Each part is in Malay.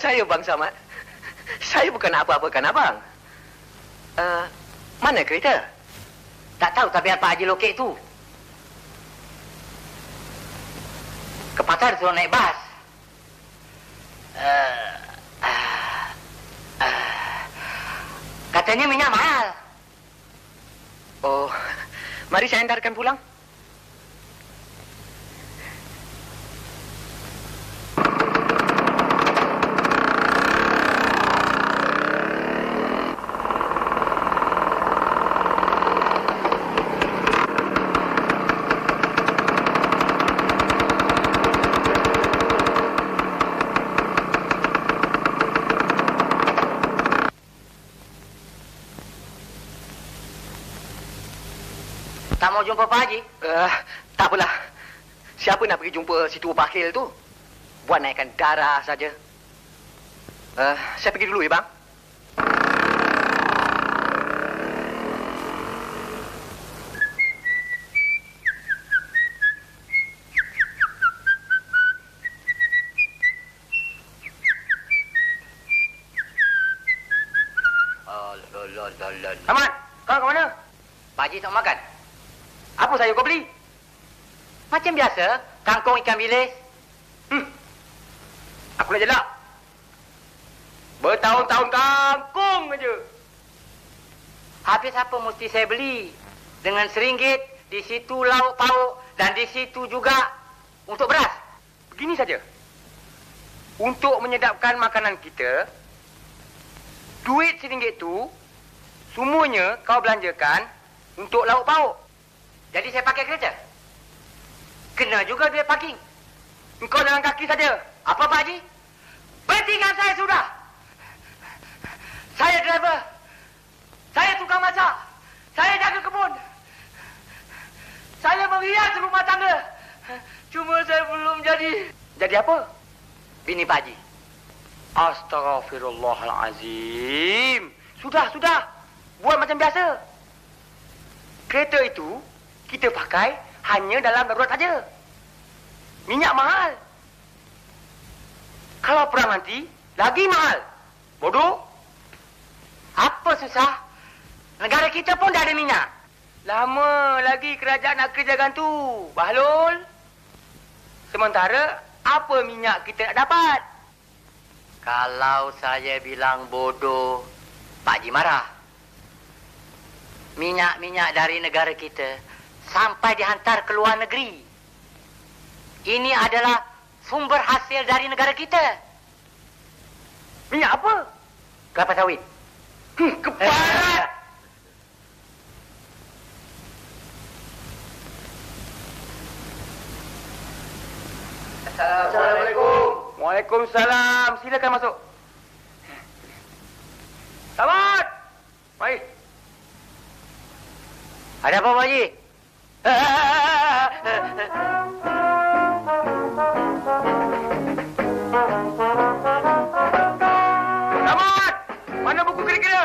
Saya, Bang Samad. Saya bukan apa-apakan abang. Mana kereta? Tak tahu tabiat Pak Haji Lokek tu. Ke pasar suruh naik bas. Katanya minyak mahal. Oh, mari saya hantarkan pulang. Tak mau jumpa Pak Haji? Tak apalah. Siapa nak pergi jumpa si tua pakil tu? Buat naikkan darah saja. Saya pergi dulu ya, bang. Ahmad, kau ke mana? Pak Haji tak makan. Apa sayur kau beli? Macam biasa, kangkung ikan bilis. Aku nak jelak. Bertahun-tahun kangkung aja. Habis apa mesti saya beli? Dengan RM1, di situ lauk pauk dan di situ juga untuk beras. Begini saja. Untuk menyedapkan makanan kita, duit RM1 tu semuanya kau belanjakan untuk lauk pauk. Jadi saya pakai kereta? Kena juga duit parking. Engkau jalan kaki saja. Apa Pak Haji? Berhentikan saya sudah. Saya driver. Saya tukang masak. Saya jaga kebun. Saya menghias rumah tangga. Cuma saya belum jadi. Jadi apa? Bini Pak Haji. Astaghfirullahalazim. Sudah. Buat macam biasa. Kereta itu kita pakai hanya dalam darurat saja. Minyak mahal. Kalau perang nanti, lagi mahal. Bodoh. Apa susah? Negara kita pun dah ada minyak. Lama lagi kerajaan nak kerjakan tu, Bahlul. Sementara, apa minyak kita nak dapat? Kalau saya bilang bodoh, Pak Haji marah. Minyak-minyak dari negara kita sampai dihantar ke luar negeri. Ini adalah sumber hasil dari negara kita. Minyak apa? Kelapa sawit. Keparat! Assalamualaikum. Waalaikumsalam. Silakan masuk. Selamat. Mari. Ada apa, Pak Haji? Selamat. Mana buku kira-kira?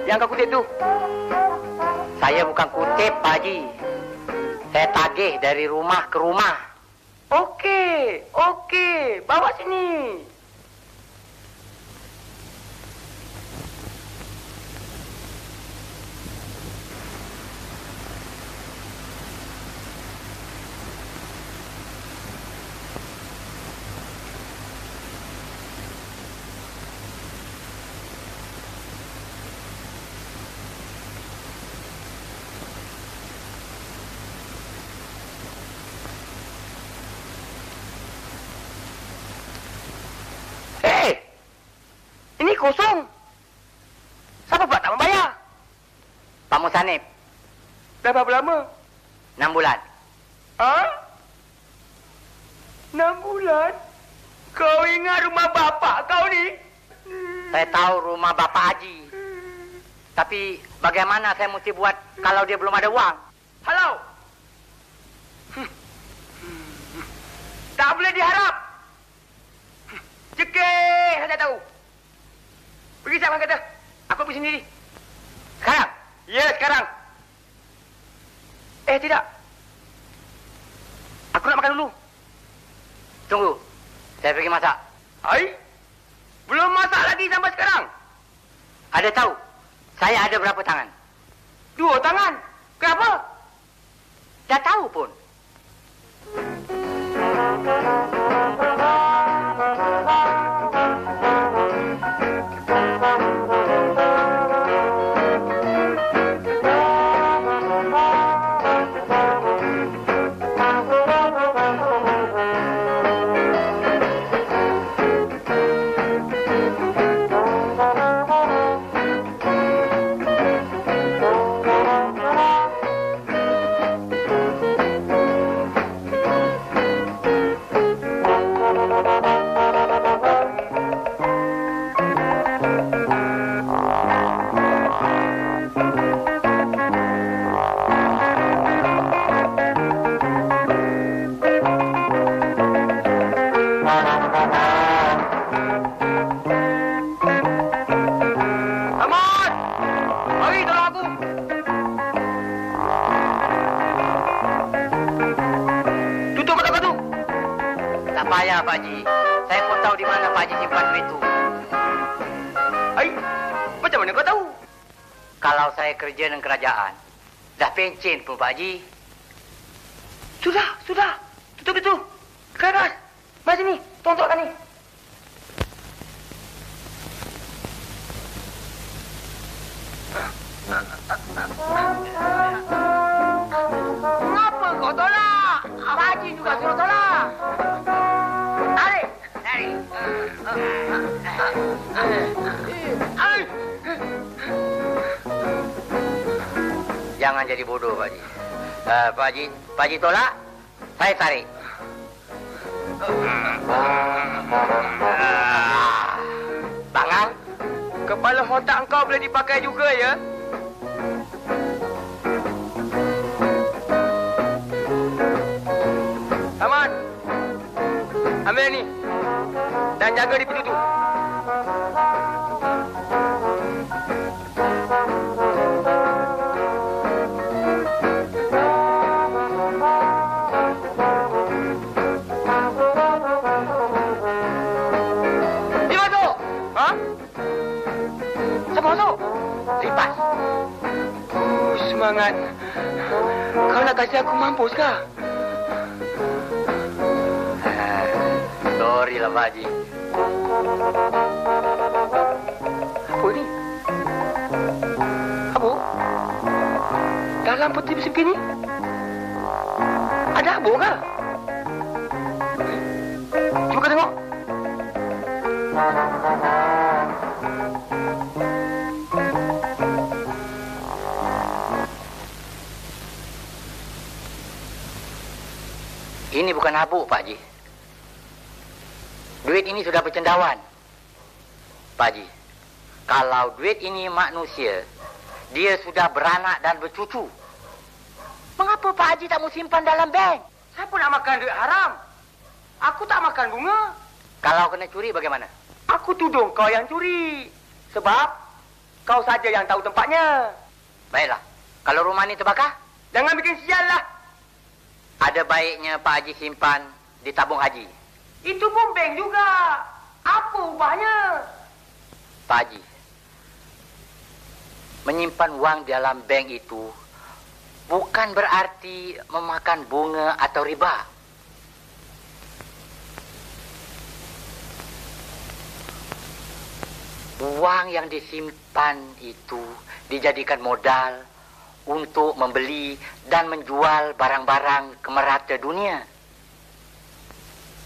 Yang kau kutip tu. Saya bukan kutip, Pak Haji. Saya tagih dari rumah ke rumah. Okey. Bawa sini. Ini kosong. Siapa pula tak membayar? Pak Musanib. Dah berapa lama? 6 bulan. Ha? 6 bulan? Kau ingat rumah bapak kau ni? Saya tahu rumah Bapak Haji. Tapi bagaimana saya mesti buat kalau dia belum ada uang? Halo? Tak boleh diharap. Cekeh saya tahu. Pergi siapa kata? Aku pergi sendiri. Sekarang? Ya, sekarang. Tidak. Aku nak makan dulu. Tunggu. Saya pergi masak. Hai? Belum masak lagi sampai sekarang? Ada tahu? Saya ada berapa tangan? 2 tangan? Kenapa? Dah tahu pun. Pak Haji. Saya pun tahu di mana Pak Haji simpan duit itu. Hai, macam mana kau tahu? Kalau saya kerja dengan kerajaan, dah pencen pun Pak Haji. Sudah. Tutup itu. Keras. Mari sini, tontonkan ni. Kenapa kau tolak? Pak Haji juga suruh tolak. Tarik. Jangan jadi bodoh, Pak Haji. Pak Haji tolak, saya tarik. Bangang, kepala otak engkau boleh dipakai juga, ya? Aman, ambil ni dan jaga di pintu tu. Dia masuk. Ha? Siapa masuk? Lipas. Semangat. Kau nak kasih aku mampus kah? Sorry lah, Pak Haji. Apa ni? Apa? Dalam peti besi begini? Ada apa kah? Cuba kau tengok. Ini bukan habuk, Pak Haji. Duit ini sudah bercendawan. Pak Haji, kalau duit ini manusia, dia sudah beranak dan bercucu. Mengapa Pak Haji tak mau simpan dalam bank? Siapa nak makan duit haram? Aku tak makan bunga. Kalau kena curi bagaimana? Aku tuduh kau yang curi. Sebab Kau saja yang tahu tempatnya. Baiklah. Kalau rumah ni terbakar, Jangan bikin sial lah. ada baiknya Pak Haji simpan di tabung haji. Itu pun bank juga. Apa ubahnya? Pak Haji, menyimpan wang di dalam bank itu bukan berarti memakan bunga atau riba. Uang yang disimpan itu dijadikan modal untuk membeli dan menjual barang-barang ke merata dunia.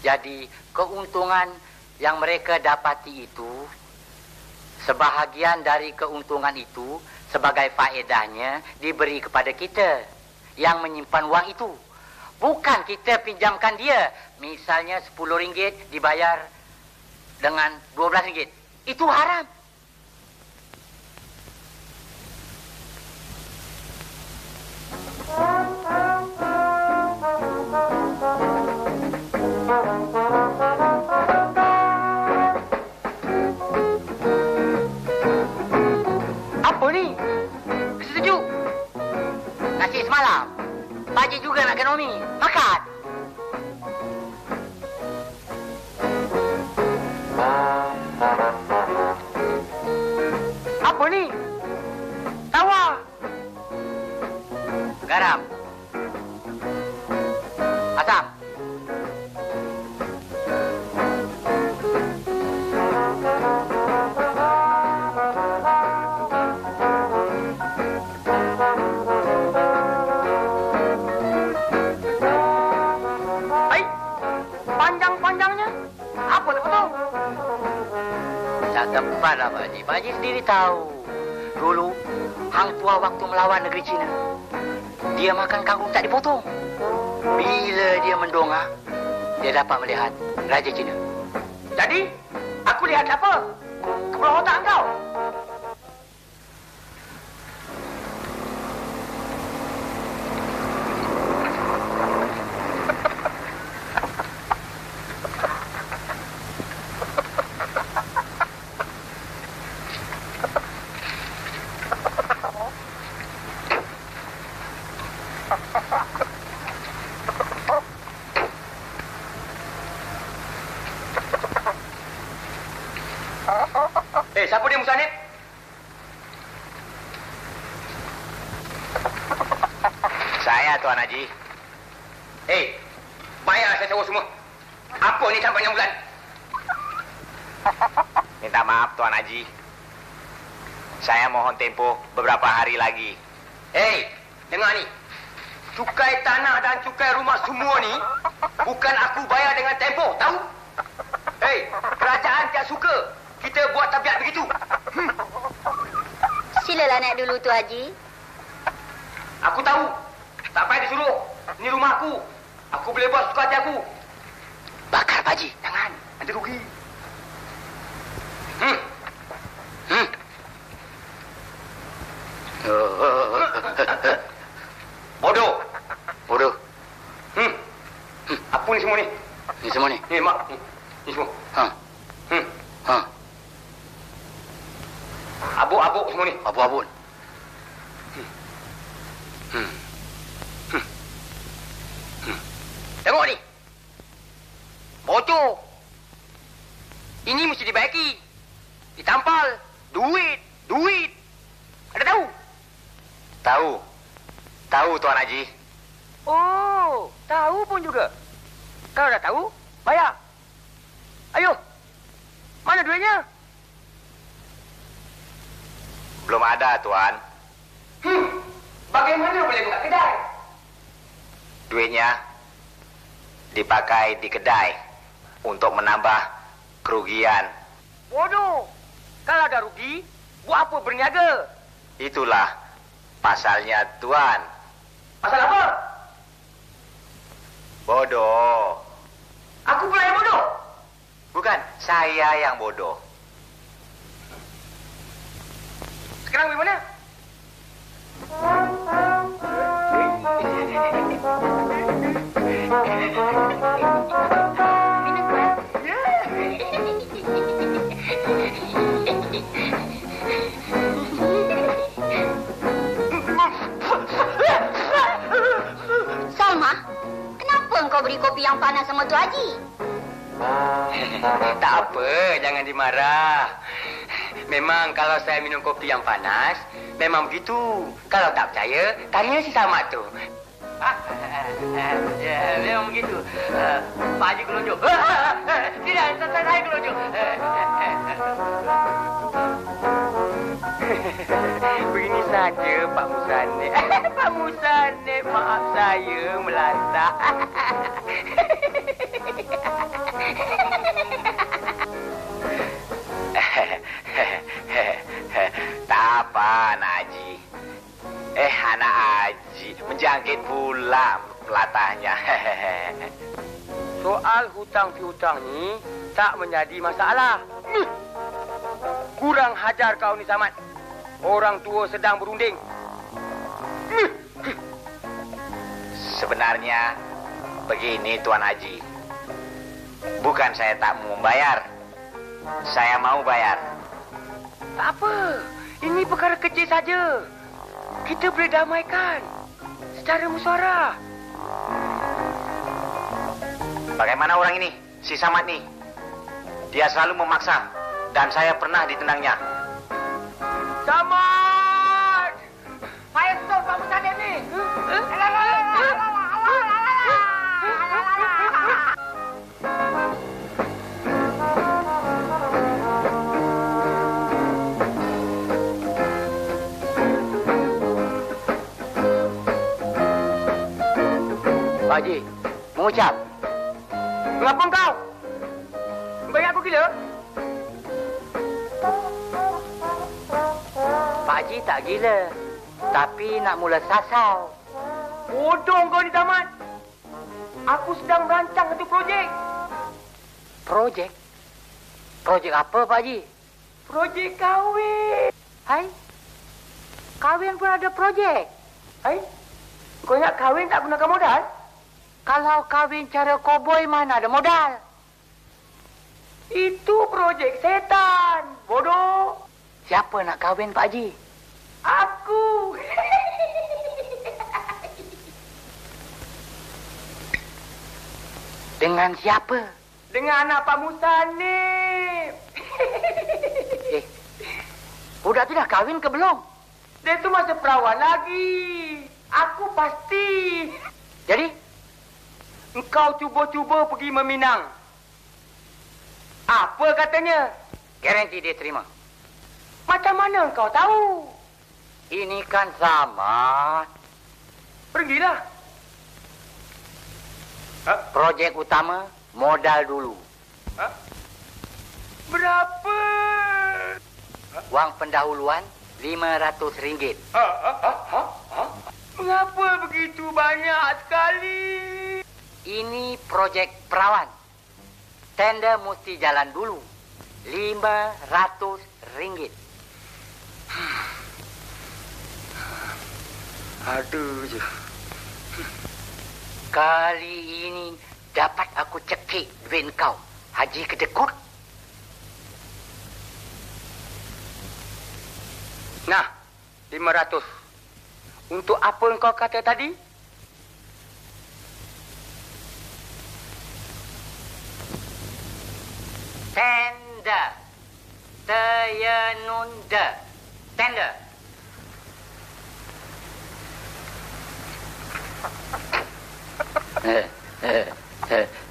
Jadi, keuntungan yang mereka dapati itu, sebahagian dari keuntungan itu sebagai faedahnya diberi kepada kita yang menyimpan wang itu. Bukan kita pinjamkan dia. Misalnya RM10 dibayar dengan RM12. Itu haram. Apa ni? Sejuk. Nasi semalam. Pak Haji juga nak kena mi. Makan. Apa ni? Tawa. Garam. Asam. Hai. Panjang-panjangnya. Apa tak betul? Tak tempat lah Pak Haji. Pak Haji sendiri tahu. Dulu, Hang Tua waktu melawan negeri Cina, dia makan kangkung tak dipotong. Bila dia mendongak, dia dapat melihat Raja Cina. Jadi, aku lihat apa? Kepala otak kau. Siapa dia Musanib? Saya, Tuan Haji. Bayar saya sewa semua. Apa ni tampaknya bulan? Minta maaf, Tuan Haji. Saya mohon tempoh beberapa hari lagi. Dengar ni. Cukai tanah dan cukai rumah semua ni bukan aku bayar dengan tempoh, tahu? Kerajaan tak suka kita buat tabiat begitu. Silalah naik dulu, Tu Haji. Aku tahu. Tak payah disuruh. Ni rumah aku. Aku boleh buat suka hati aku. Bakar Pak Haji. Jangan. Nanti rugi. Bodoh. Bodoh. Apa ni semua ni? Ni semua ni. Ni, mak. Ni semua. Abuk-abuk semua ni. Abun-abun. Tengok ni. Bocor. Ini mesti dibaiki. Ditampal. Duit. Ada tahu? Tahu, Tuan Haji. Oh, tahu pun juga. Kalau dah tahu, bayar. Ayo. Mana duitnya? Belum ada, Tuan. Bagaimana boleh buka kedai? Duitnya dipakai di kedai untuk menambah kerugian. Bodoh. Kalau ada rugi, buat apa berniaga? Itulah pasalnya, Tuan. Pasal apa? Bodoh. Aku pula yang bodoh. Bukan, saya yang bodoh. Sekarang bagaimana? Minum, Tuan. Ya. kau beri kopi yang panas sama Tu Haji? Tak apa, jangan dimarah. Memang kalau saya minum kopi yang panas, memang begitu. Kalau tak percaya, tanya si Samad tu. Ya, memang begitu. Pak Haji kelonjok. Tidak, saya kelonjok. Begini saja, Pak Musane. Pak Musane, maaf saya melantak. Tak apa, Anak Haji. Anak Haji menjangkit pula pelatahnya. Soal hutang piutang ni tak menjadi masalah. Kurang hajar kau ni, Samad. Orang tua sedang berunding. Sebenarnya begini, Tuan Haji. Bukan saya tak mau membayar. Saya mau bayar. Tak apa. Ini perkara kecil saja. Kita boleh damaikan secara musyawarah. Bagaimana orang ini, si Samad ni? Dia selalu memaksa dan saya pernah ditendangnya. Samad! Saya betul Pak Musane ni. Pak Haji, mengucap. Mengapa kau? Bayar aku gila? Pak Haji tak gila. Tapi nak mula sasau. Bodoh kau ni, Samad. Aku sedang merancang satu projek. Projek? Projek apa, Pak Haji? Projek kahwin. Hai? Kahwin pun ada projek? Hai? Kau nak kahwin tak gunakan modal? Kalau kahwin cara koboi mana ada modal? Itu projek setan. Bodoh. Siapa nak kahwin, Pak Haji? Aku. Dengan siapa? Dengan anak Pak Musane. Budak tu dah kahwin ke belum? Dia tu masih perawan lagi. Aku pasti. Jadi? Engkau cuba-cuba pergi meminang. Apa katanya? Garanti dia terima. Macam mana engkau tahu? Ini kan sama. Pergilah. Projek utama, modal dulu. Berapa? Wang pendahuluan RM500. Mengapa begitu banyak sekali? Ini projek perawan. Tender mesti jalan dulu. RM500. Aduh je. Kali ini dapat aku cekik duit kau, Haji Kedekut. Nah, 500. Untuk apa engkau kata tadi? Tender. Teyenunda. Tender.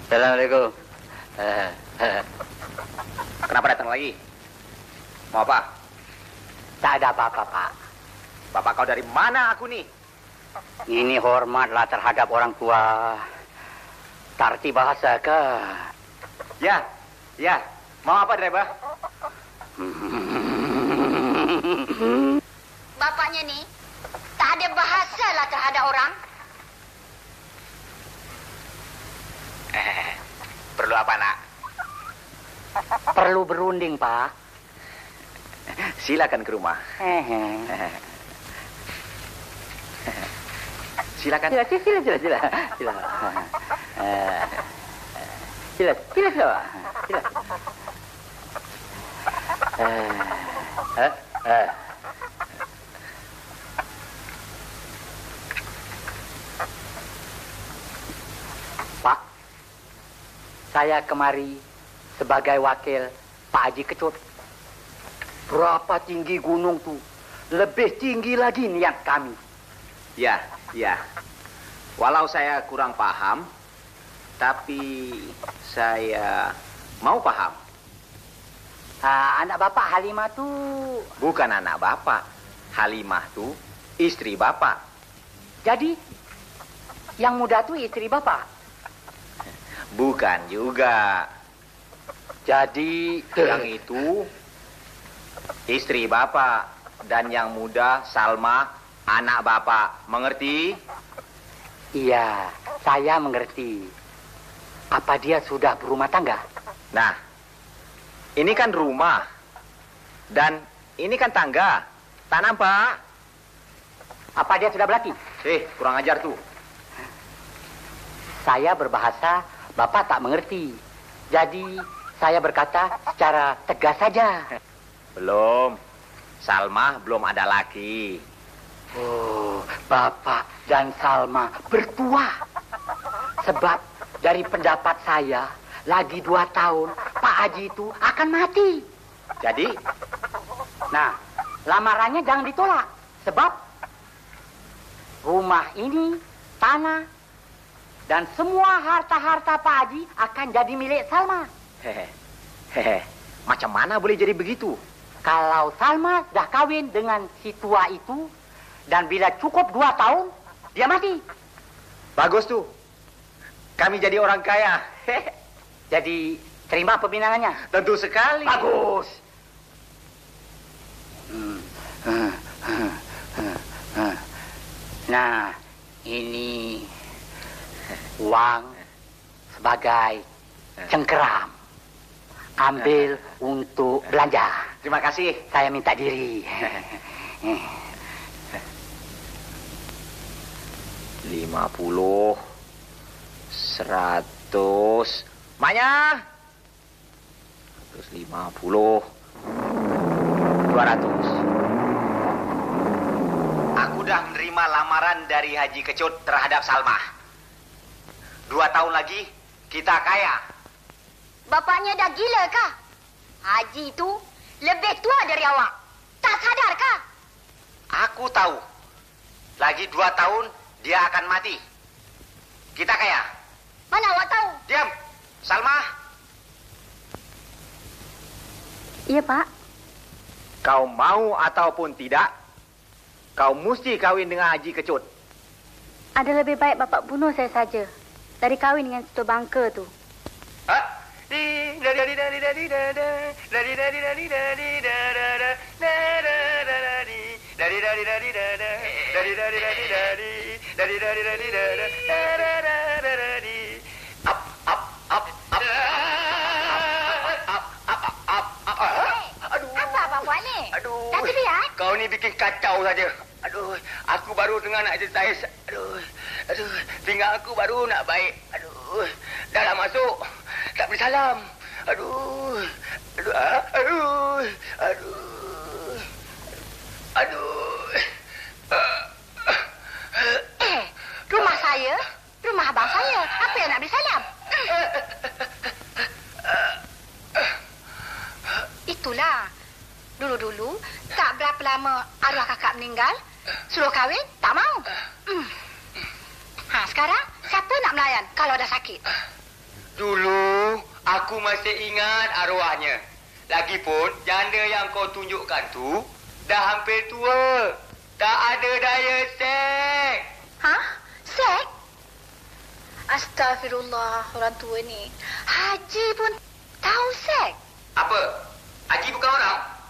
Assalamualaikum. Kenapa datang lagi? Mau apa? Tak ada apa-apa, Pak. Bapak kau dari mana aku nih? Ini hormatlah terhadap orang tua. Tarti bahasa ke? Ya, ya. Mau apa, driver? Bapaknya ni tak ada bahasa lah terhadap orang. Perlu apa, nak? Perlu berunding, Pak. Silakan ke rumah. Silakan. Sila. Pak, saya kemari sebagai wakil Pak Haji Kecut. Berapa tinggi gunung tu? Lebih tinggi lagi niat kami. Ya. Walau saya kurang paham, tapi saya mau paham. Anak Bapak Halimah tu... Bukan anak Bapak. Halimah tu istri Bapak. Jadi, yang muda tu istri Bapak? Bukan juga. Jadi... Yang itu istri Bapak. Dan yang muda Salma anak Bapak. Mengerti? Iya, saya mengerti. Apa dia sudah berumah tangga? Nah, ini kan rumah. Dan ini kan tangga. Tak nampak? Apa dia sudah berlaki? Kurang ajar tuh. Saya berbahasa, Bapak tak mengerti. Jadi, saya berkata secara tegas saja. Belum. Salma belum ada laki. Oh, Bapak dan Salma bertua. Sebab dari pendapat saya, lagi 2 tahun Pak Haji itu akan mati. Jadi? Nah, lamarannya jangan ditolak. Sebab rumah ini, tanah, dan semua harta-harta Pak Haji akan jadi milik Salma. Hehe. Macam mana boleh jadi begitu? Kalau Salma dah kawin dengan si tua itu, dan bila cukup 2 tahun, dia mati. Bagus tuh. Kami jadi orang kaya. Jadi, terima peminangannya. Tentu sekali. Bagus. Nah, ini uang sebagai cengkeram. Ambil untuk belanja. Terima kasih. Saya minta diri. 50, 100. Maknya 150, 200. Aku dah menerima lamaran dari Haji Kecut terhadap Salma. 2 tahun lagi kita kaya. Bapaknya dah gila kah? Haji itu lebih tua dari awak. Tak sadar kah? Aku tahu. Lagi 2 tahun dia akan mati. Kita kaya. Mana awak tahu? Diam. Salma. Iya, Pak. Kau mau ataupun tidak, kau mesti kahwin dengan Haji Kecut. Ada lebih baik Bapak bunuh saya saja dari kahwin dengan situ bangka tu. Ha? Apa buat ni? Aduh. Dah terbiar? Kau ni bikin kacau saja. Aduh, aku baru dengar nak exercise. Aduh, tinggal aku baru nak baik. Aduh, dah lah masuk. Tak boleh salam. Aduh. Rumah saya, rumah abang saya. Apa yang nak beri salam? Itulah. Dulu-dulu, tak berapa lama arwah kakak meninggal, suruh kahwin, tak mau. Sekarang, siapa nak melayan kalau dah sakit? Dulu, aku masih ingat arwahnya. Lagipun, janda yang kau tunjukkan tu, dah hampir tua. Tak ada daya seks. Sek? Astagfirullah, orang tua ni. Haji pun tahu sek. Apa? Haji bukan orang?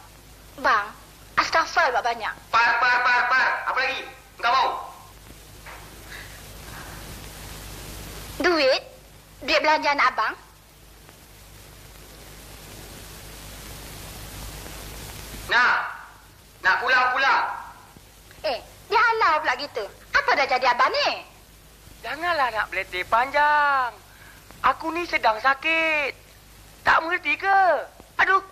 Bang, astagfirullah banyak. Par. Apa lagi? Engkau mau? Duit belanjaan abang. Nak pulang. Dia halau pula gitu. Apa dah jadi abang ni? Janganlah nak beletih panjang. Aku ni sedang sakit. Tak mengerti ke? Aduh.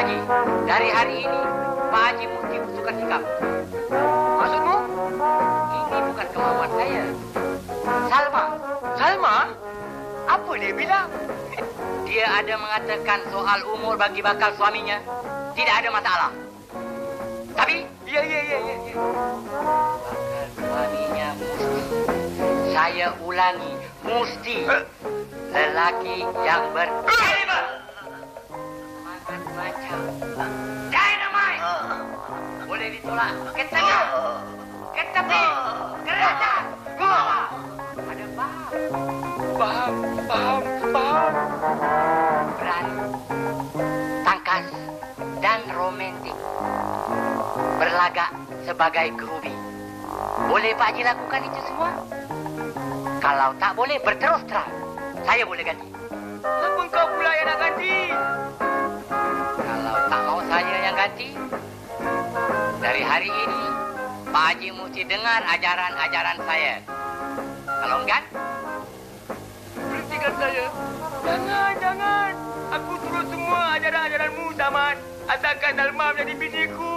Haji, dari hari ini Pak Haji mesti bertukar sikap. Maksudmu? Ini bukan kemauan saya. Salma, Salma? Apa dia bilang? dia ada mengatakan soal umur bagi bakal suaminya tidak ada masalah. Tapi Ya. bakal suaminya mesti, saya ulangi, mesti lelaki yang berkaliber, semangat macam dynamite, boleh ditolak ke tengah, ke tepi, ke atas, ke bawah. Ada paham? Faham. Berani, tangkas, dan romantik. Berlagak sebagai groovy. Boleh Pak Haji lakukan itu semua? Kalau tak boleh, berterus terang. Saya boleh ganti. Kenapa kau pula yang nak ganti? Kalau tak mau saya yang ganti, dari hari ini, Pak Haji mesti dengar ajaran-ajaran saya. Kalau enggak, Berhentikan saya. Jangan. Aku turut semua ajaran-ajaranmu, Samad. Asalkan Salma menjadi biniku.